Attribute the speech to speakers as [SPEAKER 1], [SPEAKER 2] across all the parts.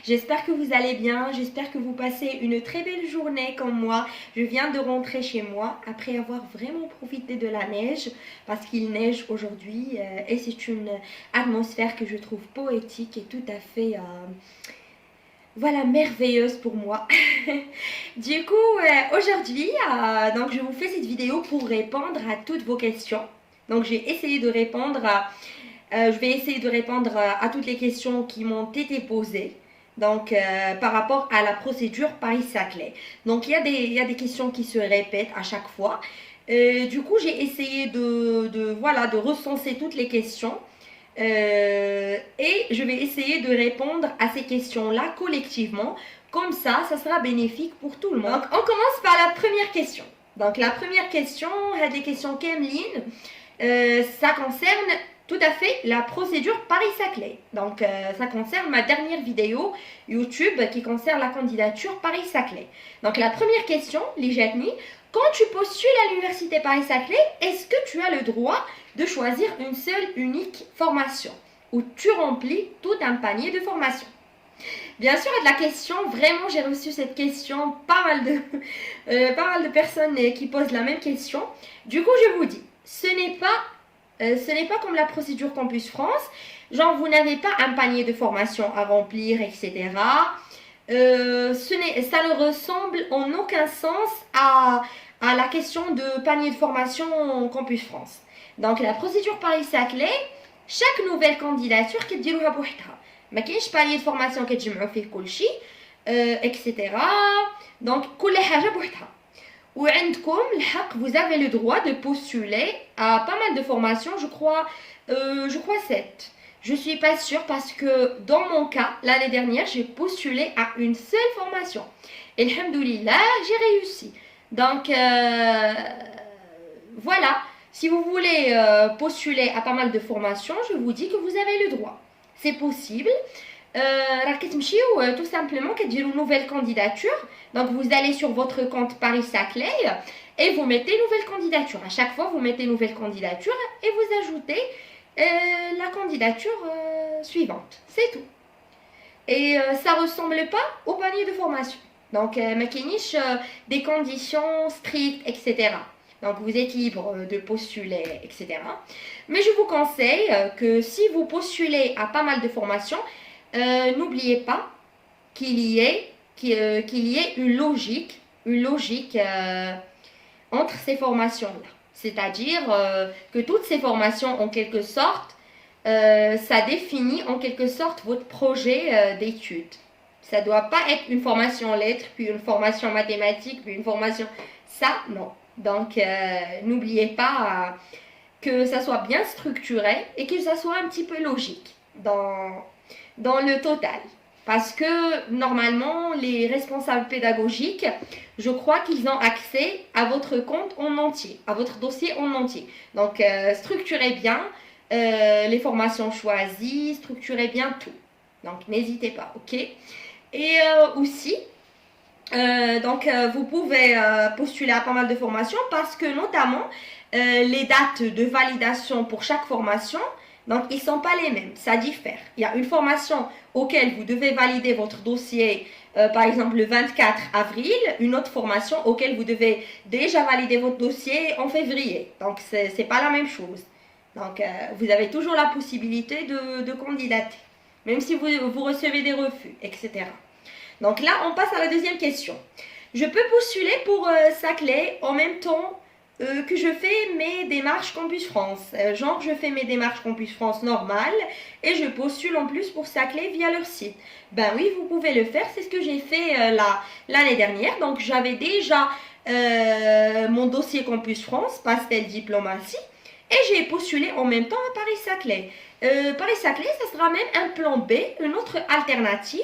[SPEAKER 1] J'espère que vous allez bien, j'espère que vous passez une très belle journée comme moi. Je viens de rentrer chez moi après avoir vraiment profité de la neige parce qu'il neige aujourd'hui et c'est une atmosphère que je trouve poétique et tout à fait voilà, merveilleuse pour moi. Du coup, aujourd'hui, donc je vous fais cette vidéo pour répondre à toutes vos questions. Donc j'ai essayé de répondre je vais essayer de répondre à toutes les questions qui m'ont été posées. Donc, par rapport à la procédure Paris-Saclay. Donc, il y a des questions qui se répètent à chaque fois. Du coup, j'ai essayé voilà, de recenser toutes les questions. Et je vais essayer de répondre à ces questions-là collectivement. Comme ça sera bénéfique pour tout le monde. Donc, on commence par la première question. Donc, la première question, des questions Kemline, ça concerne tout à fait la procédure Paris-Saclay. Donc, ça concerne ma dernière vidéo YouTube qui concerne la candidature Paris-Saclay. Donc, la première question, Lijatni, quand tu postules à l'université Paris-Saclay, est-ce que tu as le droit de choisir une seule unique formation ou tu remplis tout un panier de formations? Bien sûr, la question, vraiment, j'ai reçu cette question, pas mal de personnes qui posent la même question. Du coup, je vous dis, ce n'est pas comme la procédure Campus France. Genre, vous n'avez pas un panier de formation à remplir, etc. Ça ne ressemble en aucun sens à la question de panier de formation Campus France. Donc, la procédure Paris-Saclay, chaque nouvelle candidature كديروها بوحدها. ما كاينش panier de formation كتجمعوا فيه كلشي etc. Donc, كل حاجة بوحدها. وعندكم الحق, vous avez le droit de postuler à pas mal de formations, je crois 7. Je ne suis pas sûre parce que dans mon cas, l'année dernière, j'ai postulé à une seule formation. Et alhamdoulilah, j'ai réussi. Donc, voilà. Si vous voulez postuler à pas mal de formations, je vous dis que vous avez le droit. C'est possible. Tout simplement une nouvelle candidature. Donc vous allez sur votre compte Paris-Saclay et vous mettez nouvelle candidature. À chaque fois, vous mettez nouvelle candidature et vous ajoutez la candidature suivante. C'est tout. Et ça ne ressemble pas au panier de formation. Donc, des conditions strictes, etc. Donc, vous êtes libre de postuler, etc. Mais je vous conseille que si vous postulez à pas mal de formations, n'oubliez pas qu'il y ait une logique entre ces formations-là. C'est-à-dire que toutes ces formations, en quelque sorte, ça définit en quelque sorte votre projet d'études. Ça ne doit pas être une formation lettres, puis une formation mathématiques, puis une formation... Ça, non. Donc, n'oubliez pas que ça soit bien structuré et que ça soit un petit peu logique dans le total. Parce que normalement, les responsables pédagogiques, je crois qu'ils ont accès à votre compte en entier, à votre dossier en entier. Donc, structurez bien les formations choisies, structurez bien tout. Donc, n'hésitez pas, ok? Et aussi, vous pouvez postuler à pas mal de formations parce que notamment, les dates de validation pour chaque formation, donc ils ne sont pas les mêmes, ça diffère. Il y a une formation auquel vous devez valider votre dossier, par exemple le 24 avril, une autre formation auquel vous devez déjà valider votre dossier en février. Donc ce n'est pas la même chose. Donc vous avez toujours la possibilité de candidater, même si vous recevez des refus, etc. Donc là, on passe à la deuxième question. Je peux postuler pour Saclay en même temps que je fais mes démarches Campus France. Genre, je fais mes démarches Campus France normales et je postule en plus pour Saclay via leur site. Ben oui, vous pouvez le faire. C'est ce que j'ai fait l'année dernière. Donc, j'avais déjà mon dossier Campus France, Pastel Diplomatie, et j'ai postulé en même temps à Paris-Saclay. Paris-Saclay, ça sera même un plan B, une autre alternative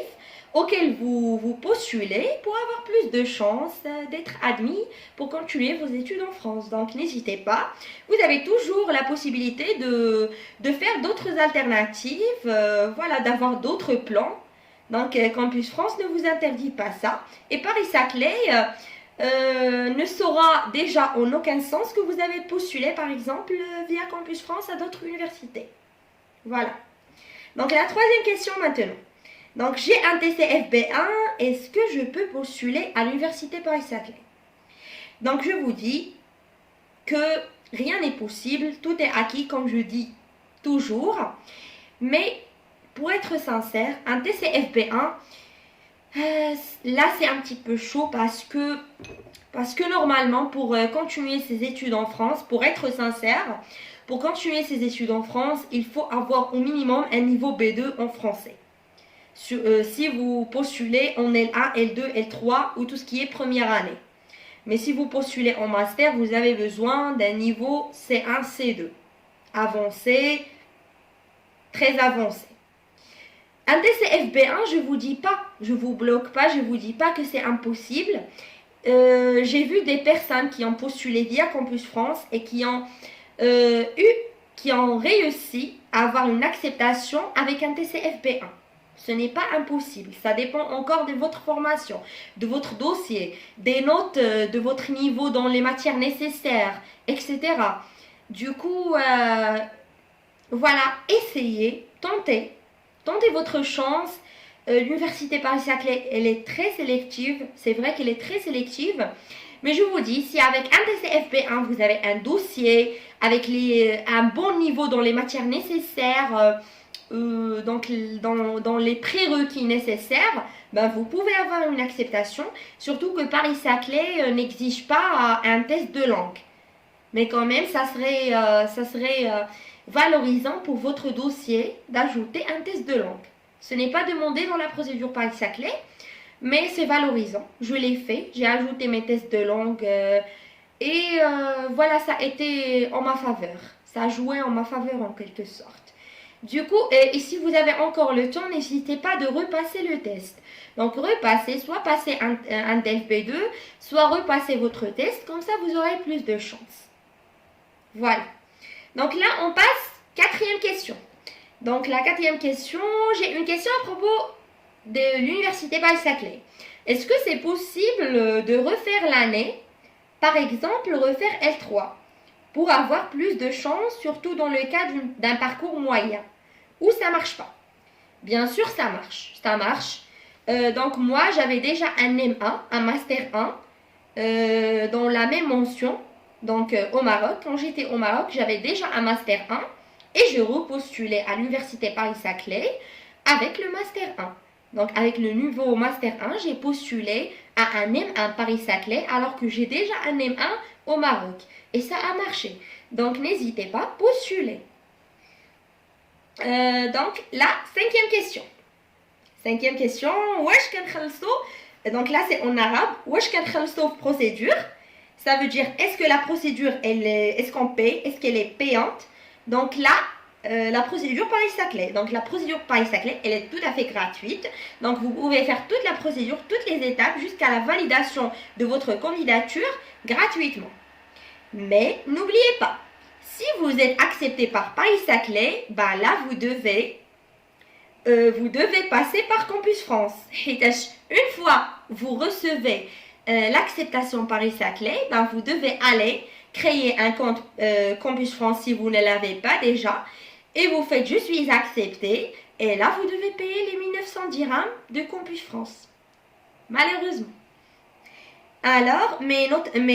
[SPEAKER 1] auquel vous postulez pour avoir plus de chances d'être admis pour continuer vos études en France. Donc n'hésitez pas, vous avez toujours la possibilité de faire d'autres alternatives, voilà, d'avoir d'autres plans. Donc Campus France ne vous interdit pas ça. Et Paris-Saclay ne saura déjà en aucun sens que vous avez postulé par exemple via Campus France à d'autres universités. Voilà. Donc la troisième question maintenant. Donc, j'ai un TCF B1, est-ce que je peux postuler à l'Université Paris-Saclay? Donc, je vous dis que rien n'est possible, tout est acquis, comme je dis toujours. Mais, pour être sincère, un TCF B1, là, c'est un petit peu chaud parce que normalement, pour continuer ses études en France, pour être sincère, pour continuer ses études en France, il faut avoir au minimum un niveau B2 en français. Si vous postulez en L1, L2, L3 ou tout ce qui est première année. Mais si vous postulez en master, vous avez besoin d'un niveau C1, C2. Avancé, très avancé. Un TCF B1, je vous dis pas, je vous bloque pas, je vous dis pas que c'est impossible. J'ai vu des personnes qui ont postulé via Campus France et qui ont réussi à avoir une acceptation avec un TCF B1. Ce n'est pas impossible, ça dépend encore de votre formation, de votre dossier, des notes de votre niveau dans les matières nécessaires, etc. Du coup, voilà, essayez, tentez votre chance. L'Université Paris-Saclay, elle est très sélective, c'est vrai qu'elle est très sélective, mais je vous dis, si avec un TCF B1, vous avez un dossier, avec un bon niveau dans les matières nécessaires, donc dans les prérequis nécessaires, ben vous pouvez avoir une acceptation, surtout que Paris-Saclay n'exige pas un test de langue. Mais quand même, ça serait valorisant pour votre dossier d'ajouter un test de langue. Ce n'est pas demandé dans la procédure Paris-Saclay, mais c'est valorisant. Je l'ai fait, j'ai ajouté mes tests de langue et voilà, ça a été en ma faveur. Ça a joué en ma faveur en quelque sorte. Du coup, et si vous avez encore le temps, n'hésitez pas de repasser le test. Donc, repassez, soit passer un DELF B2, soit repasser votre test, comme ça vous aurez plus de chance. Voilà. Donc là, on passe quatrième question. Donc la quatrième question, j'ai une question à propos de l'Université Paris-Saclay. Est-ce que c'est possible de refaire l'année, par exemple refaire L3, pour avoir plus de chance, surtout dans le cas d'un parcours moyen, ou ça marche pas? Bien sûr, ça marche. Ça marche. Donc moi, j'avais déjà un M1, un Master 1, dans la même mention. Donc au Maroc, quand j'étais au Maroc, j'avais déjà un Master 1 et je repostulais à l'Université Paris-Saclay avec le Master 1. Donc avec le nouveau Master 1, j'ai postulé à un M1 Paris-Saclay alors que j'ai déjà un M1 au Maroc. Et ça a marché. Donc n'hésitez pas, postulez. Donc la cinquième question. Cinquième question, donc là c'est en arabe. Procédure. Ça veut dire, est-ce que la procédure, est-ce qu'on paye? Est-ce qu'elle est payante? Donc là, la procédure Paris-Saclay. Donc la procédure Paris-Saclay, elle est tout à fait gratuite. Donc vous pouvez faire toute la procédure, toutes les étapes, jusqu'à la validation de votre candidature gratuitement. Mais n'oubliez pas, si vous êtes accepté par Paris-Saclay, ben là vous devez passer par Campus France. Une fois vous recevez l'acceptation Paris-Saclay, ben vous devez aller créer un compte Campus France si vous ne l'avez pas déjà et vous faites je suis accepté et là vous devez payer les 1900 dirhams de Campus France. Malheureusement. Alors, mais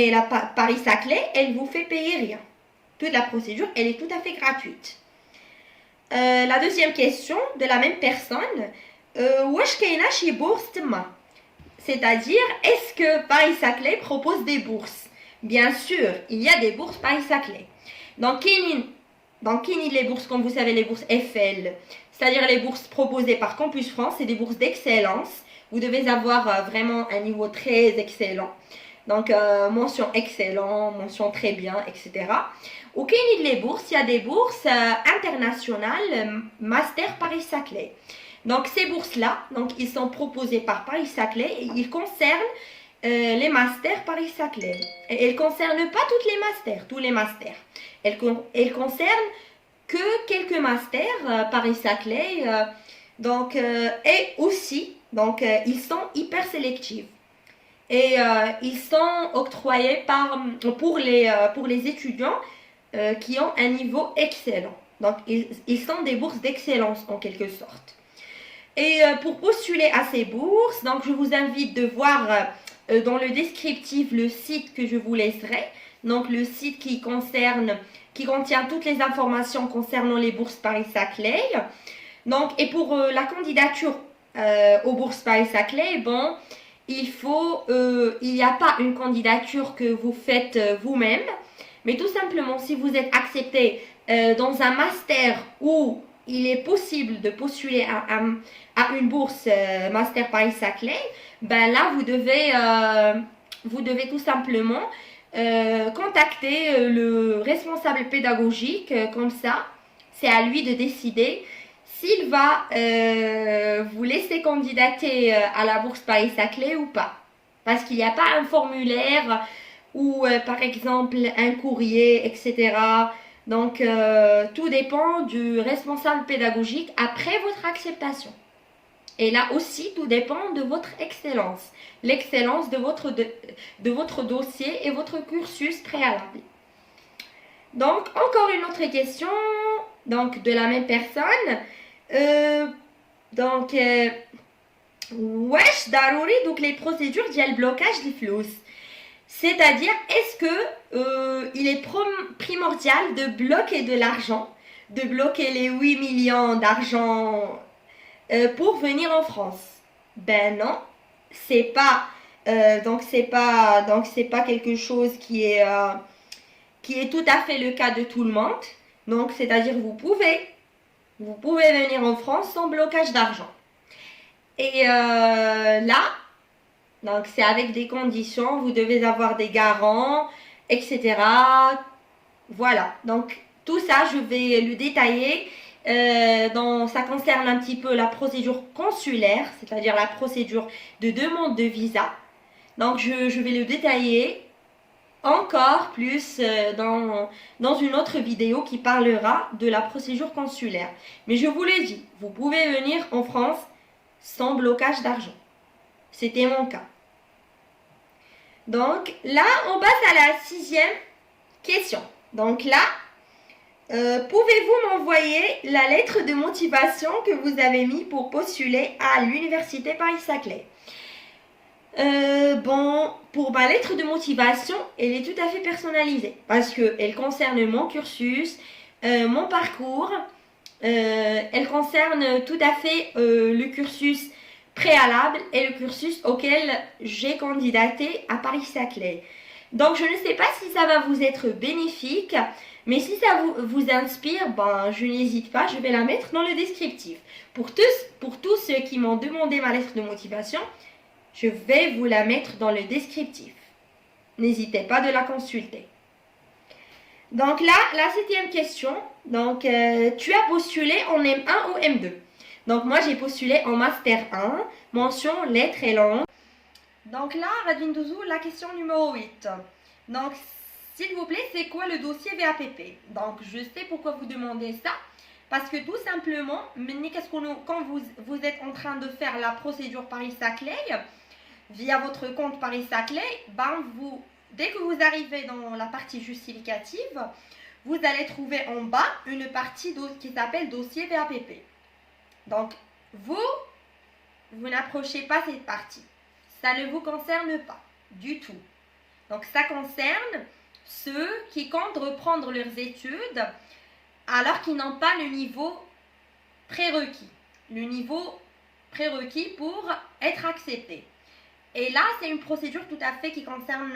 [SPEAKER 1] la Paris-Saclay, elle vous fait payer rien. Toute la procédure, elle est tout à fait gratuite. La deuxième question de la même personne, c'est-à-dire, est-ce que Paris-Saclay propose des bourses? Bien sûr, il y a des bourses Paris-Saclay. Donc, les bourses, comme vous savez, les bourses FL, c'est-à-dire les bourses proposées par Campus France, c'est des bourses d'excellence. Vous devez avoir vraiment un niveau très excellent. Donc, mention excellent, mention très bien, etc. Au Kenny les bourses, il y a des bourses internationales Master Paris-Saclay. Donc, ces bourses-là, ils sont proposées par Paris-Saclay et ils concernent les masters Paris-Saclay. Et elles ne concernent pas tous les masters. Elles concernent que quelques masters Paris-Saclay. Et aussi, ils sont hyper sélectifs. Et ils sont octroyés pour les étudiants qui ont un niveau excellent. Donc, ils sont des bourses d'excellence en quelque sorte. Et pour postuler à ces bourses, donc je vous invite de voir dans le descriptif le site que je vous laisserai. Donc le site qui contient toutes les informations concernant les bourses Paris-Saclay. Donc, et pour la candidature aux bourses Paris-Saclay, bon, il n'y a pas une candidature que vous faites vous-même, mais tout simplement, si vous êtes accepté dans un master où il est possible de postuler à une bourse Master Paris-Saclay, ben là, vous devez tout simplement contacter le responsable pédagogique, comme ça, c'est à lui de décider s'il va vous laisser candidater à la bourse Paris-Saclay ou pas. Parce qu'il n'y a pas un formulaire ou par exemple un courrier, etc. Donc tout dépend du responsable pédagogique après votre acceptation. Et là aussi, tout dépend de votre excellence, l'excellence de votre dossier et votre cursus préalable. Donc, encore une autre question, donc de la même personne. Donc, wesh darouri, donc les procédures ديال blocage des flous. C'est-à-dire, est-ce que il est primordial de bloquer de l'argent, de bloquer les 8 millions d'argent pour venir en France? Ben non, c'est pas c'est pas quelque chose qui est tout à fait le cas de tout le monde. Donc, c'est-à-dire vous pouvez venir en France sans blocage d'argent. Et là, donc c'est avec des conditions, vous devez avoir des garants, etc. Voilà, donc tout ça, je vais le détailler. Ça concerne un petit peu la procédure consulaire, c'est-à-dire la procédure de demande de visa. Donc je vais le détailler encore plus dans une autre vidéo qui parlera de la procédure consulaire. Mais je vous l'ai dit, vous pouvez venir en France sans blocage d'argent. C'était mon cas. Donc là, on passe à la 6e question. Donc là, pouvez-vous m'envoyer la lettre de motivation que vous avez mis pour postuler à l'université Paris-Saclay? Bon, pour ma lettre de motivation, elle est tout à fait personnalisée parce qu'elle concerne mon cursus, mon parcours, elle concerne tout à fait le cursus préalable et le cursus auquel j'ai candidaté à Paris-Saclay. Donc je ne sais pas si ça va vous être bénéfique, mais si ça vous inspire, ben, je n'hésite pas, je vais la mettre dans le descriptif. Pour tous ceux qui m'ont demandé ma lettre de motivation, je vais vous la mettre dans le descriptif. N'hésitez pas de la consulter. Donc là, la 7e question. Donc, tu as postulé en M1 ou M2? Donc moi, j'ai postulé en Master 1, mention lettres et langues. Donc là, Radine Douzou, la question numéro 8. Donc, s'il vous plaît, c'est quoi le dossier VAPP? Donc, je sais pourquoi vous demandez ça. Parce que tout simplement, quand vous êtes en train de faire la procédure Paris-Saclay, via votre compte Paris-Saclay, ben dès que vous arrivez dans la partie justificative, vous allez trouver en bas une partie qui s'appelle dossier VAPP. Donc, vous n'approchez pas cette partie. Ça ne vous concerne pas du tout. Donc, ça concerne ceux qui comptent reprendre leurs études alors qu'ils n'ont pas le niveau prérequis. Le niveau prérequis pour être accepté. Et là, c'est une procédure tout à fait qui concerne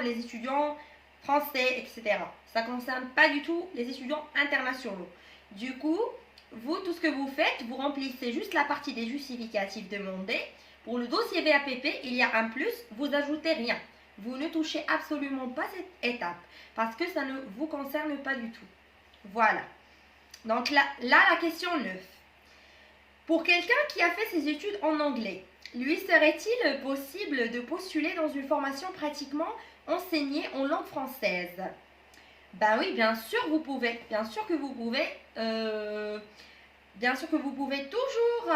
[SPEAKER 1] les étudiants français, etc. Ça ne concerne pas du tout les étudiants internationaux. Du coup, vous, tout ce que vous faites, vous remplissez juste la partie des justificatifs demandés. Pour le dossier VAPP, il y a un plus, vous ajoutez rien. Vous ne touchez absolument pas cette étape parce que ça ne vous concerne pas du tout. Voilà. Donc là la question 9. Pour quelqu'un qui a fait ses études en anglais, lui serait-il possible de postuler dans une formation pratiquement enseignée en langue française? Ben oui, bien sûr vous pouvez. Bien sûr que vous pouvez. Bien sûr que vous pouvez toujours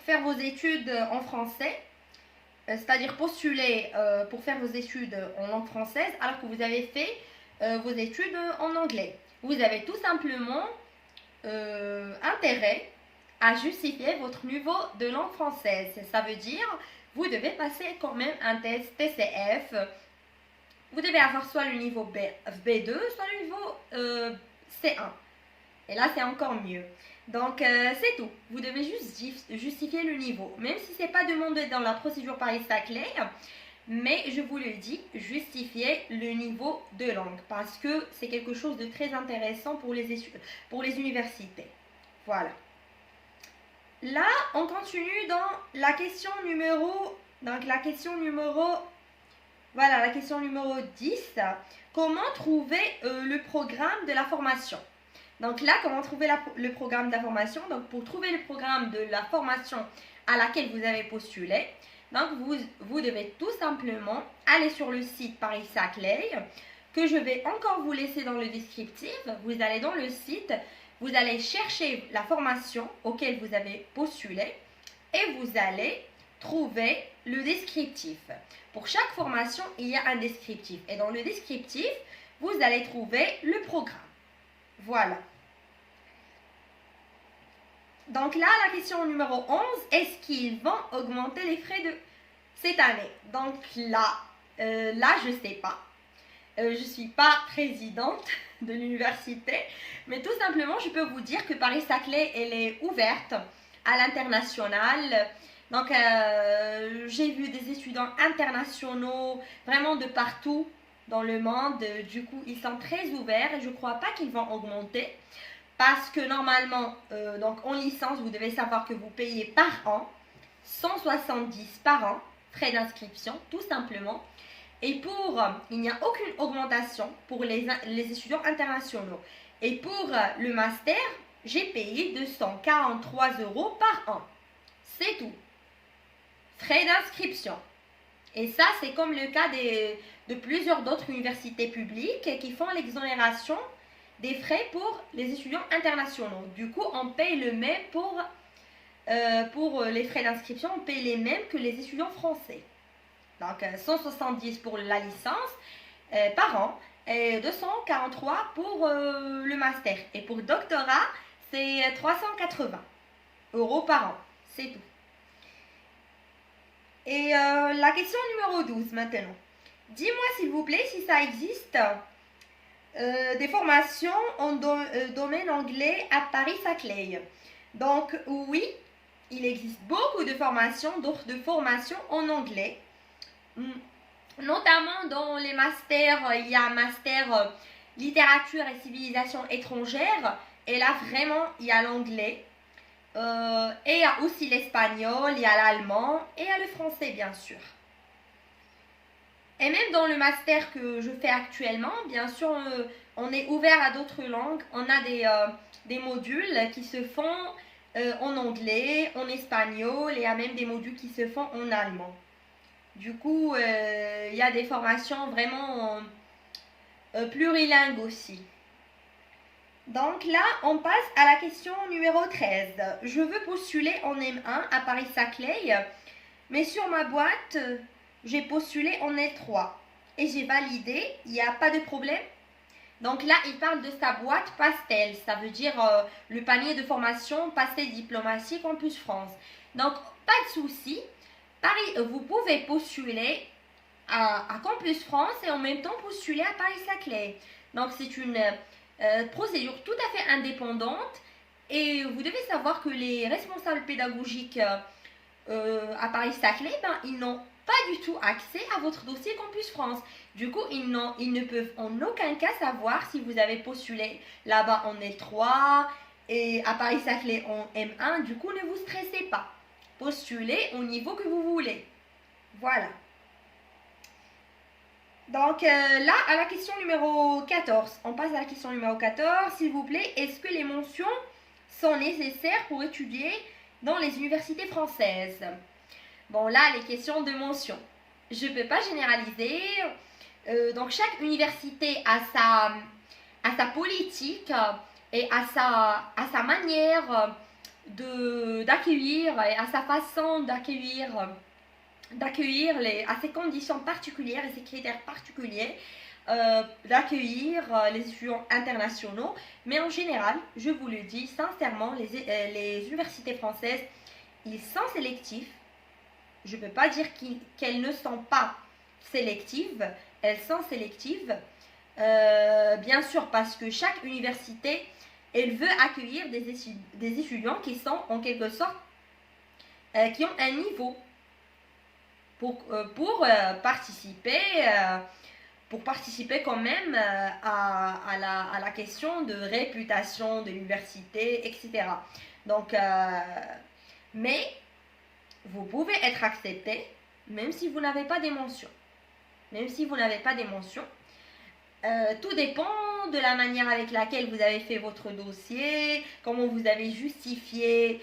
[SPEAKER 1] faire vos études en français, c'est-à-dire postuler pour faire vos études en langue française alors que vous avez fait vos études en anglais. Vous avez tout simplement intérêt à justifier votre niveau de langue française. Ça veut dire, vous devez passer quand même un test TCF. Vous devez avoir soit le niveau B2, soit le niveau C1. Et là, c'est encore mieux. Donc, c'est tout. Vous devez juste justifier le niveau. Même si ce n'est pas demandé dans la procédure Paris-Saclay, mais je vous le dis, justifiez le niveau de langue. Parce que c'est quelque chose de très intéressant pour les universités. Voilà. Là, on continue dans la question numéro... Donc, la question numéro 10. Comment trouver le programme de la formation? Donc là, comment trouver le programme de la formation? Donc, pour trouver le programme de la formation à laquelle vous avez postulé, donc vous devez tout simplement aller sur le site Paris-Saclay, que je vais encore vous laisser dans le descriptif. Vous allez dans le site, vous allez chercher la formation auquel vous avez postulé et vous allez trouver le descriptif. Pour chaque formation, il y a un descriptif. Et dans le descriptif, vous allez trouver le programme. Voilà. Donc là, la question numéro 11, est-ce qu'ils vont augmenter les frais de cette année? Donc là, je ne sais pas. Je ne suis pas présidente de l'université, mais tout simplement, je peux vous dire que Paris-Saclay, elle est ouverte à l'international. Donc, j'ai vu des étudiants internationaux, vraiment de partout dans le monde. Du coup, ils sont très ouverts et je ne crois pas qu'ils vont augmenter. Parce que normalement, donc en licence, vous devez savoir que vous payez par an 170 par an, frais d'inscription, tout simplement. Et il n'y a aucune augmentation pour les étudiants internationaux. Et pour le master, j'ai payé 243 € par an. C'est tout. Frais d'inscription. Et ça, c'est comme le cas de plusieurs d'autres universités publiques qui font l'exonération des frais pour les étudiants internationaux. Du coup, on paye le même pour les frais d'inscription, on paye les mêmes que les étudiants français. Donc, 170 pour la licence par an et 243 pour le master. Et pour le doctorat, c'est 380 € par an. C'est tout. Et la question numéro 12 maintenant. Dis-moi s'il vous plaît si ça existe des formations en domaine anglais à Paris-Saclay. Donc oui, il existe beaucoup de formations, d'autres de formations en anglais. Notamment dans les masters, il y a un master littérature et civilisation étrangère. Et là vraiment, il y a l'anglais. Et il y a aussi l'espagnol, il y a l'allemand et il y a le français bien sûr. Et même dans le master que je fais actuellement, bien sûr, on est ouvert à d'autres langues. On a des modules qui se font en anglais, en espagnol, et il y a même des modules qui se font en allemand. Du coup, il y a des formations vraiment plurilingues aussi. Donc là, on passe à la question numéro 13. Je veux postuler en M1 à Paris-Saclay, mais sur ma boîte, j'ai postulé en L3 et j'ai validé, il n'y a pas de problème. Donc là, il parle de sa boîte Pastel, ça veut dire le panier de formation Pastel Diplomatie Campus France. Donc, pas de souci, vous pouvez postuler à Campus France et en même temps postuler à Paris-Saclay. Donc, c'est une procédure tout à fait indépendante et vous devez savoir que les responsables pédagogiques à Paris-Saclay, ils n'ont pas du tout accès à votre dossier Campus France. Du coup, ils ne peuvent en aucun cas savoir si vous avez postulé là-bas en L3 et à Paris-Saclay en M1. Du coup, ne vous stressez pas. Postulez au niveau que vous voulez. Voilà. Donc là, à la question numéro 14. On passe à la question numéro 14. S'il vous plaît, est-ce que les mentions sont nécessaires pour étudier dans les universités françaises? Bon, là, les questions de mention. Je ne peux pas généraliser. Donc, chaque université a sa politique et a sa manière d'accueillir et à sa façon d'accueillir à ses conditions particulières et ses critères particuliers. d'accueillir les étudiants internationaux. Mais en général, je vous le dis sincèrement, les universités françaises, ils sont sélectifs. Je ne peux pas dire qu'elles ne sont pas sélectives. Elles sont sélectives. Bien sûr, parce que chaque université, elle veut accueillir des étudiants qui sont en quelque sorte, qui ont un niveau pour participer quand même à la question de réputation de l'université, etc. Donc, mais vous pouvez être accepté même si vous n'avez pas des mentions. Même si vous n'avez pas des mentions. Tout dépend de la manière avec laquelle vous avez fait votre dossier, comment vous avez justifié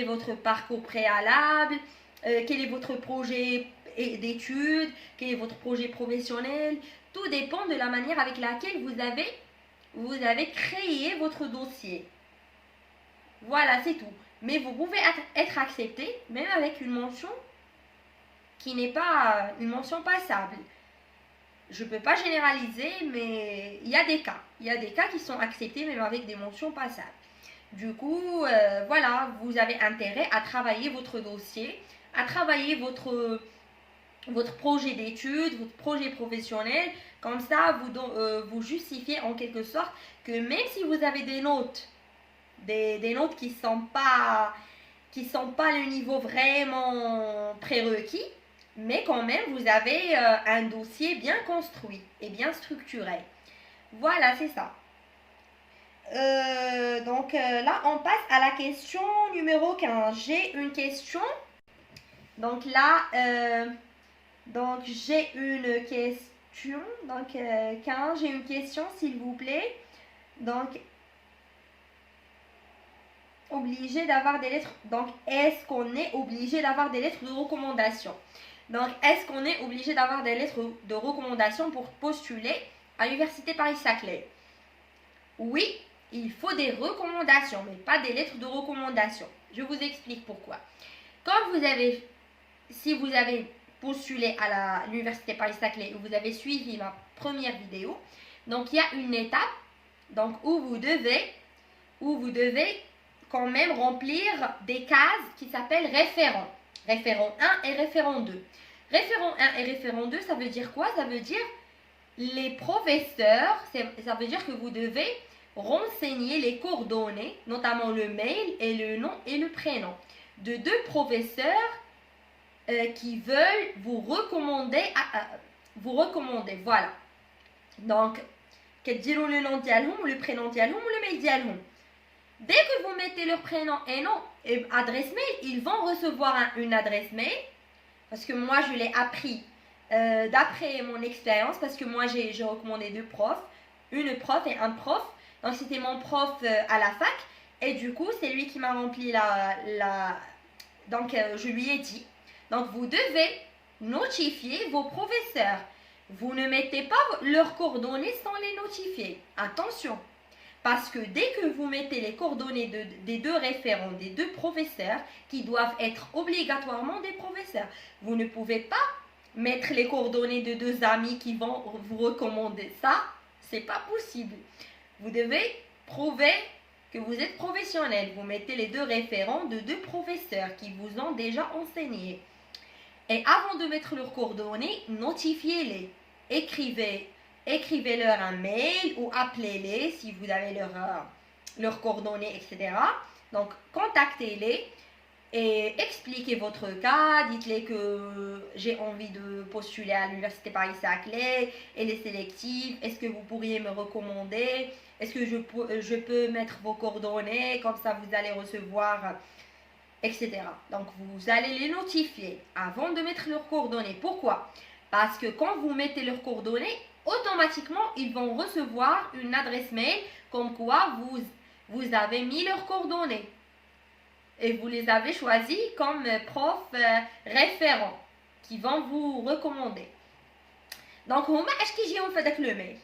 [SPEAKER 1] votre parcours préalable, quel est votre projet d'études, quel est votre projet professionnel. Tout dépend de la manière avec laquelle vous avez créé votre dossier. Voilà, c'est tout. Mais vous pouvez être accepté même avec une mention qui n'est pas une mention passable. Je ne peux pas généraliser, mais il y a des cas. Il y a des cas qui sont acceptés même avec des mentions passables. Du coup, voilà, vous avez intérêt à travailler votre dossier, à travailler votre projet d'études, votre projet professionnel. Comme ça, vous justifiez en quelque sorte que même si vous avez des notes qui ne sont pas le niveau vraiment prérequis, mais quand même, vous avez un dossier bien construit et bien structuré. Voilà, c'est ça. Donc là, on passe à la question numéro 15. J'ai une question. Donc là, j'ai une question. Donc 15, j'ai une question, s'il vous plaît. Donc, obligé d'avoir des lettres. Donc, est-ce qu'on est obligé d'avoir des lettres de recommandation? Donc, est-ce qu'on est obligé d'avoir des lettres de recommandation pour postuler à l'Université Paris-Saclay? Oui, il faut des recommandations, mais pas des lettres de recommandation. Je vous explique pourquoi. Si vous avez postulé à l'Université Paris-Saclay et vous avez suivi ma première vidéo, donc il y a une étape donc, où vous devez quand même remplir des cases qui s'appellent référents. Référent 1 et référent 2. Référent 1 et référent 2, ça veut dire quoi? Ça veut dire les professeurs, ça veut dire que vous devez renseigner les coordonnées, notamment le mail et le nom et le prénom, de deux professeurs qui veulent vous recommander, voilà. Donc, كتديروا le nom ديالهم, le prénom ديالهم ou le mail ديالهم. Dès que vous mettez leur prénom et nom et adresse mail, ils vont recevoir une adresse mail. Parce que moi, je l'ai appris d'après mon expérience. Parce que moi, j'ai recommandé deux profs. Une prof et un prof. Donc, c'était mon prof à la fac. Et du coup, c'est lui qui m'a rempli Donc, je lui ai dit. Donc, vous devez notifier vos professeurs. Vous ne mettez pas leurs coordonnées sans les notifier. Attention. Parce que dès que vous mettez les coordonnées des deux référents, des deux professeurs, qui doivent être obligatoirement des professeurs, vous ne pouvez pas mettre les coordonnées de deux amis qui vont vous recommander ça. C'est pas possible. Vous devez prouver que vous êtes professionnel. Vous mettez les deux référents de deux professeurs qui vous ont déjà enseigné. Et avant de mettre leurs coordonnées, notifiez-les. Écrivez-leur un mail ou appelez-les si vous avez leurs coordonnées, etc. Donc, contactez-les et expliquez votre cas. Dites-les que j'ai envie de postuler à l'Université Paris-Saclay. Elle est sélective. Est-ce que vous pourriez me recommander? Est-ce que je peux mettre vos coordonnées? Comme ça, vous allez recevoir, etc. Donc, vous allez les notifier avant de mettre leurs coordonnées. Pourquoi? Parce que quand vous mettez leurs coordonnées, automatiquement, ils vont recevoir une adresse mail comme quoi vous avez mis leurs coordonnées. Et vous les avez choisis comme prof référent qui vont vous recommander. Donc, هما اش كيجيهم في هذاك le mail?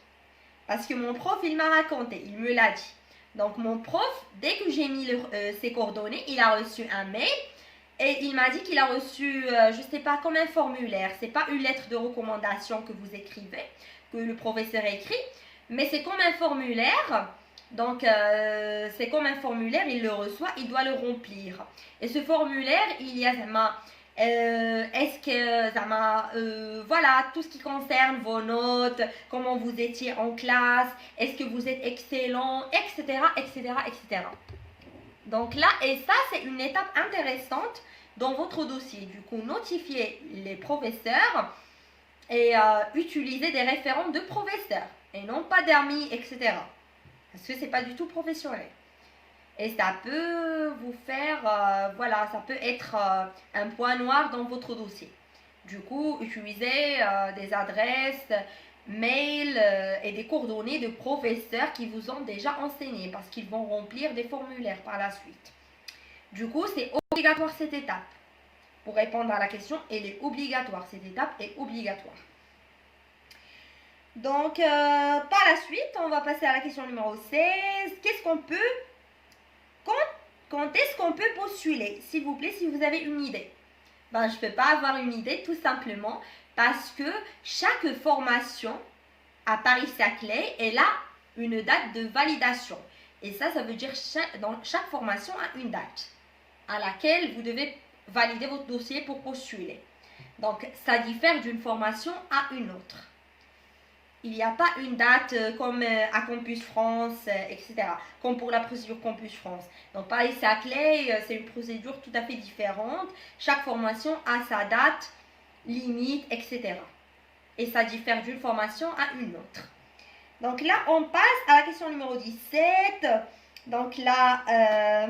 [SPEAKER 1] Parce que mon prof, il m'a raconté, il me l'a dit. Donc, mon prof, dès que j'ai mis ses coordonnées, il a reçu un mail Et il m'a dit qu'il a reçu, je ne sais pas, comme un formulaire. C'est pas une lettre de recommandation que vous écrivez, que le professeur écrit, mais c'est comme un formulaire. Donc, c'est comme un formulaire, il le reçoit, il doit le remplir. Et ce formulaire, il y a est-ce que voilà, tout ce qui concerne vos notes, comment vous étiez en classe, est-ce que vous êtes excellent, etc., etc., etc. Donc là, et ça, c'est une étape intéressante dans votre dossier. Du coup, notifiez les professeurs et utilisez des référents de professeurs et non pas d'amis, etc. Parce que c'est pas du tout professionnel. Et ça peut vous faire, voilà, ça peut être un point noir dans votre dossier. Du coup, utilisez des adresses, mails et des coordonnées de professeurs qui vous ont déjà enseigné parce qu'ils vont remplir des formulaires par la suite. Du coup, c'est obligatoire cette étape. Pour répondre à la question, elle est obligatoire. Cette étape est obligatoire. Donc, par la suite, on va passer à la question numéro 16. Qu'est-ce qu'on peut... Quand est-ce qu'on peut postuler? S'il vous plaît, si vous avez une idée. Ben, je ne peux pas avoir une idée tout simplement parce que chaque formation à Paris-Saclay, elle a une date de validation. Et ça veut dire dans chaque formation a une date à laquelle vous devez valider votre dossier pour postuler. Donc, ça diffère d'une formation à une autre. Il n'y a pas une date comme à Campus France, etc. Comme pour la procédure Campus France. Donc, Paris-Saclay, c'est une procédure tout à fait différente. Chaque formation a sa date, limite, etc. Et ça diffère d'une formation à une autre. Donc là, on passe à la question numéro 17. Donc là,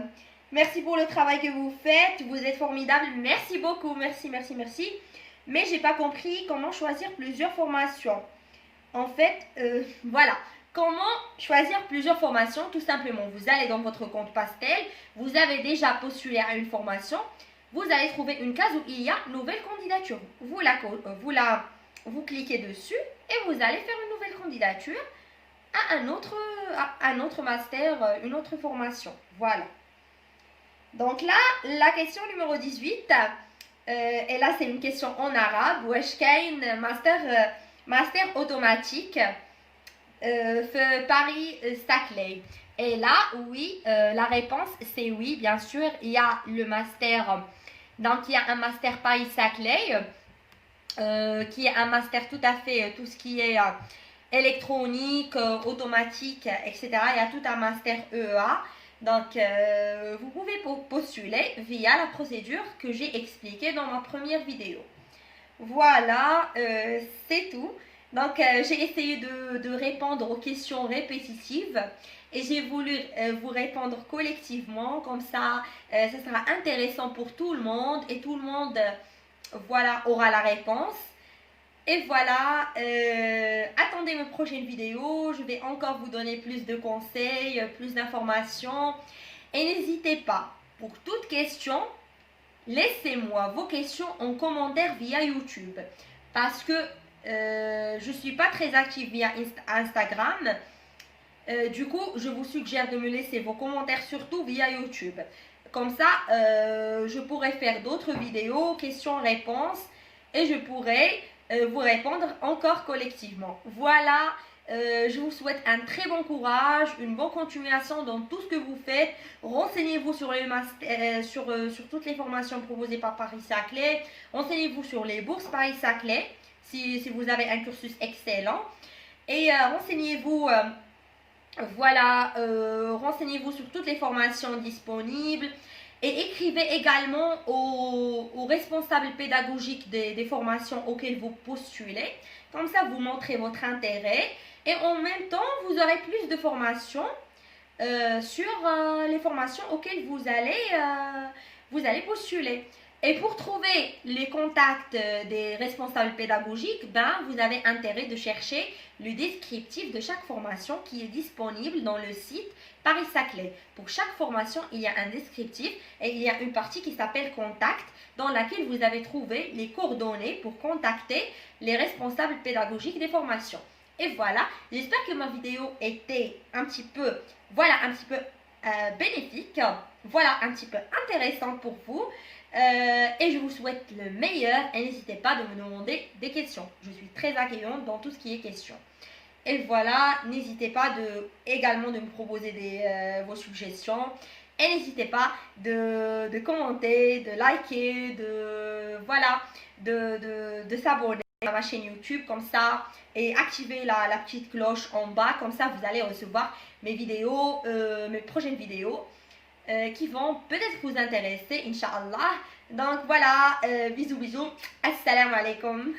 [SPEAKER 1] merci pour le travail que vous faites. Vous êtes formidable. Merci beaucoup. Merci, merci, merci. Mais je n'ai pas compris comment choisir plusieurs formations. En fait, voilà. Comment choisir plusieurs formations? Tout simplement, vous allez dans votre compte Pastel. Vous avez déjà postulé à une formation. Vous allez trouver une case où il y a nouvelle candidature. Vous cliquez dessus et vous allez faire une nouvelle candidature à un autre master, une autre formation. Voilà. Donc là, la question numéro 18, et là c'est une question en arabe. Wesh kain master automatique Paris-Saclay. Et là, oui, la réponse c'est oui, bien sûr. Il y a le master, donc il y a un master Paris-Saclay, qui est un master tout à fait, tout ce qui est électronique, automatique, etc. Il y a tout un master EEA. Donc, vous pouvez postuler via la procédure que j'ai expliquée dans ma première vidéo. Voilà, c'est tout. Donc, j'ai essayé de répondre aux questions répétitives et j'ai voulu vous répondre collectivement. Comme ça, ça sera intéressant pour tout le monde et tout le monde, voilà, aura la réponse. Et voilà, attendez mes prochaines vidéos, je vais encore vous donner plus de conseils, plus d'informations. Et n'hésitez pas, pour toute question, laissez-moi vos questions en commentaire via YouTube. Parce que je ne suis pas très active via Instagram. Du coup, je vous suggère de me laisser vos commentaires surtout via YouTube. Comme ça, je pourrai faire d'autres vidéos, questions-réponses, et je pourrai vous répondre encore collectivement. Voilà, je vous souhaite un très bon courage, une bonne continuation dans tout ce que vous faites. Renseignez-vous sur les sur toutes les formations proposées par Paris-Saclay. Renseignez-vous sur les bourses Paris-Saclay si vous avez un cursus excellent. Et renseignez-vous... voilà, renseignez-vous sur toutes les formations disponibles et écrivez également aux responsables pédagogiques des formations auxquelles vous postulez. Comme ça, vous montrez votre intérêt et en même temps, vous aurez plus de formations sur les formations auxquelles vous allez postuler. Et pour trouver les contacts des responsables pédagogiques, vous avez intérêt de chercher le descriptif de chaque formation qui est disponible dans le site Paris-Saclay. Pour chaque formation, il y a un descriptif et il y a une partie qui s'appelle Contact dans laquelle vous avez trouvé les coordonnées pour contacter les responsables pédagogiques des formations. Et voilà, j'espère que ma vidéo était un petit peu bénéfique, voilà, un petit peu intéressante pour vous. Et je vous souhaite le meilleur et n'hésitez pas de me demander des questions. Je suis très accueillante dans tout ce qui est questions. Et voilà, n'hésitez pas également de me proposer vos suggestions. Et n'hésitez pas de commenter, de liker, de s'abonner à ma chaîne YouTube comme ça et activer la petite cloche en bas. Comme ça, vous allez recevoir mes vidéos, mes prochaines vidéos qui vont peut-être vous intéresser, Inch'Allah. Donc voilà, bisous bisous. Assalamu alaikum.